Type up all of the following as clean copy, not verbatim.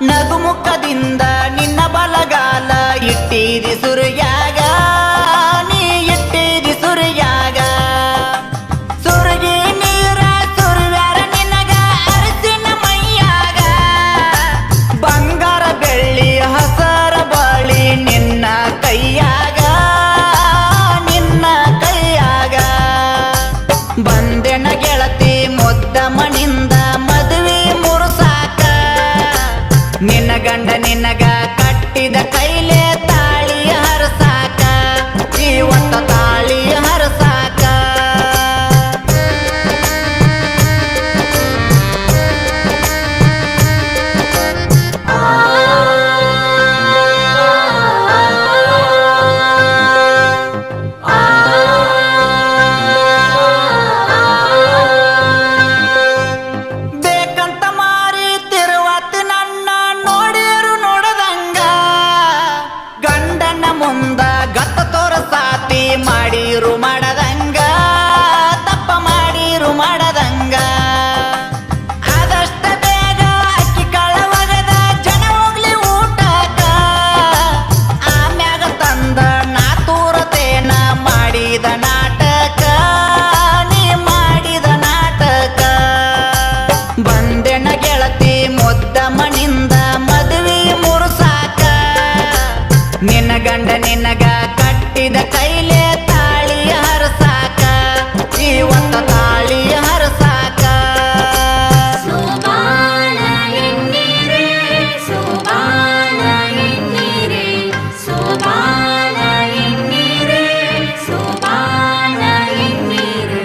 ನಗುಮುಖದಿಂದ ನಿನ್ನ ಬಲಗಾಲ ಇಟ್ಟಿದಿ ಸುರಿಯಾಗ ನೀ ಇಟ್ಟಿದಿ ಸುರಿಯಾಗ ಸುರುಗಿ ನೀರ ಸುರಿವ್ಯಾರ ನಿನಗ ಅರಸಿನ ಮೈಯಾಗ ಬಂಗಾರ ಬೆಳ್ಳಿ ಹಸರ ಬಳಿ ನಿನ್ನ ಕೈಯಾಗ ನಿನ್ನ ಕೈಯಾಗ ಬಂದೆನ ಗೆಳತಿ ಮುದ್ದ ಮಣಿಂದ ಮದುವೆ ಮುರುಸಾಕ ನಿನ್ನ ಗಂಡ ನಿನಗ ಕಟ್ಟಿದ ಕೈಲೇ ತಾಳಿ ಹರಸಾಕ ಜೀವಂತ ತಾಳಿ ಹರಸಾಕ ಬೇಕಂತ ಮಾರಿ ತಿರುವತ್ ನನ್ನ ನೋಡಿರು ನೋಡದಂಗ ಗಂಡನ ಮುಂದ ಗತ್ತ ತೋರಸಾತಿ ಮಾಡಿರು ಮಾಡದಂಗ ತಪ್ಪ ಮಾಡಿರು ಮಾಡದಂಗ ಆದಷ್ಟ ಬೇಗ ಅಕ್ಕಿ ಕಳವಗದ ಜನ ಹೋಗ್ಲಿ ಊಟಕ್ಕ ಆಮ್ಯಾಗ ತಂದ ನಾ ತೂರತೇನ ಮಾಡಿದ ನಾಟಕ ನೀ ಮಾಡಿದ ನಾಟಕ ಬಂದೆನ ಗೆಳತಿ ಮುದ್ದ ಮಣಿಂದ ಮದುವೆ ಮುರುಸಾಕ ನಿನ್ನ ಗಂಡ ನಿನಗ ಕಟ್ಟಿದ ಕೈಲೇ ತಾಳಿ ಹರಸಾಕ ಜೀವಂತ ತಾಳಿ ಹರಸಾಕ ಸೋಬಾನ ಎನ್ನೀರೆ ಸೋಬಾನ ಎನ್ನೀರೆ ಸೋಬಾನ ಎನ್ನೀರೆ ಸೋಬಾನ ಎನ್ನೀರೆ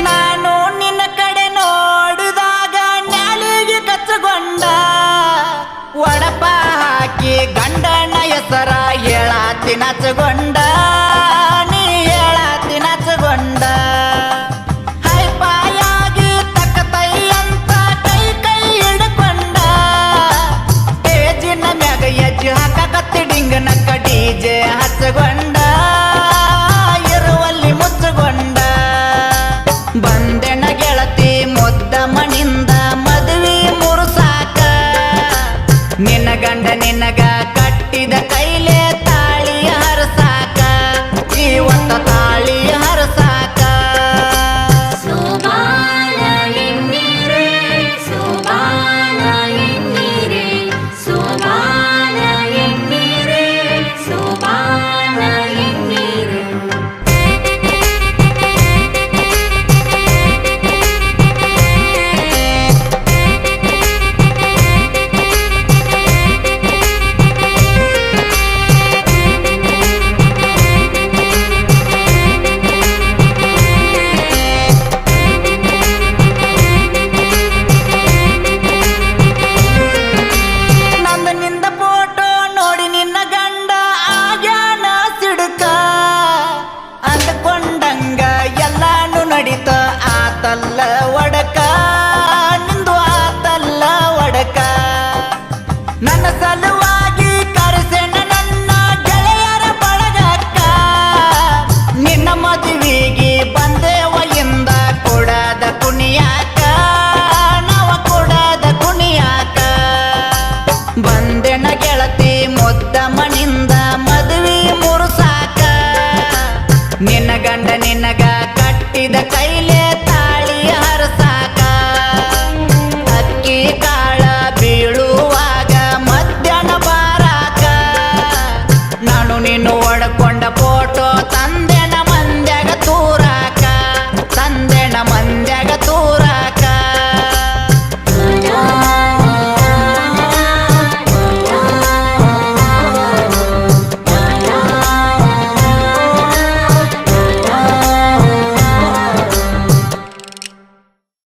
ನಾನು ನಿನ್ನ ಕಡೆ ನೋಡಿದಾಗ ನ್ಯಾಲಿಗೆ ಕಚ್ಚಗೊಂಡ ಒಡಪ ಹಾಕಿ ಗಂಡನ ಹೆಸರ ಹೇಳಾತಿ ನಚ್ಚಗೊಂಡ ನೀ ಹೇಳಾತಿ ನಚ್ಚಗೊಂಡ ಹೈಪಾಯಾಗಿ ತಕ್ಕತೈ ಅಂತ ಕೈ ಕೈ ಹಿಡ್ಕೊಂಡ ತೇಜಿನ ಮ್ಯಾಗ ಎಜ್ಜಿ ಹಾಕಕತ್ತಿ ಡಿಂಗನ ಡಿಜೆ ಹಚ್ಚಗೊಂಡ ಇರುವಲ್ಲಿ ಮುಚ್ಚಗೊಂಡ ಬಂದೆನ ಗೆಳತಿ ಮುದ್ದ ಮಣಿಂದ ಮದುವೆ ಮುರುಸಾಕ ನಿನ್ನ ಗಂಡ ನಿನಗ ಕಟ್ಟಿದ ಕೈಲೇ ತಾಳಿ ಹರಸಾಕ ಜೀವಂತ ತಾಳಿ ಹರಸಾಕ ಸೋಬಾನ ಎನ್ನೀರೆ ಸೋಬಾನ ಎನ್ನೀರೆ ಸೋಬಾನ ಎನ್ನೀರೆ ಸೋಬಾನ ಎನ್ನೀರೆ ನಂದನಿಂದ ಫೋಟೋ ನೋಡಿ ನಿನ್ನ ಗಂಡ ಆಗ್ಯಾನ ಸಿಡುಕ ಅಂದ್ಕೊಂಡಂಗ ಎಲ್ಲಾನು ನಡೀತ ಆತಲ್ಲ ಒಡಕ ನಿಂದು ಆತಲ್ಲ ಒಡಕ ನನ್ನ ಸಲುವಾಗಿ ಕರೆಸೆನ ನನ್ನ ಗೆಳೆಯರ ಬಳಗಕ್ಕ ನಿನ್ನ ಮದುವೆಗೆ ಬಂದೇವ ಇಂದ ಕೊಡದ ಕುಣಿಯಾಕ ನಾವ ಕೊಡದ ಕುಣಿಯಾಕ ಬಂದೆನ ಗೆಳತಿ ಮುದ್ದ ಮಣಿಂದ ಮದುವೆ ಮುರುಸಾಕ ನಿನ್ನ ಗಂಡ ನಿನಗ ಕಟ್ಟಿದ ಕೈಲೇ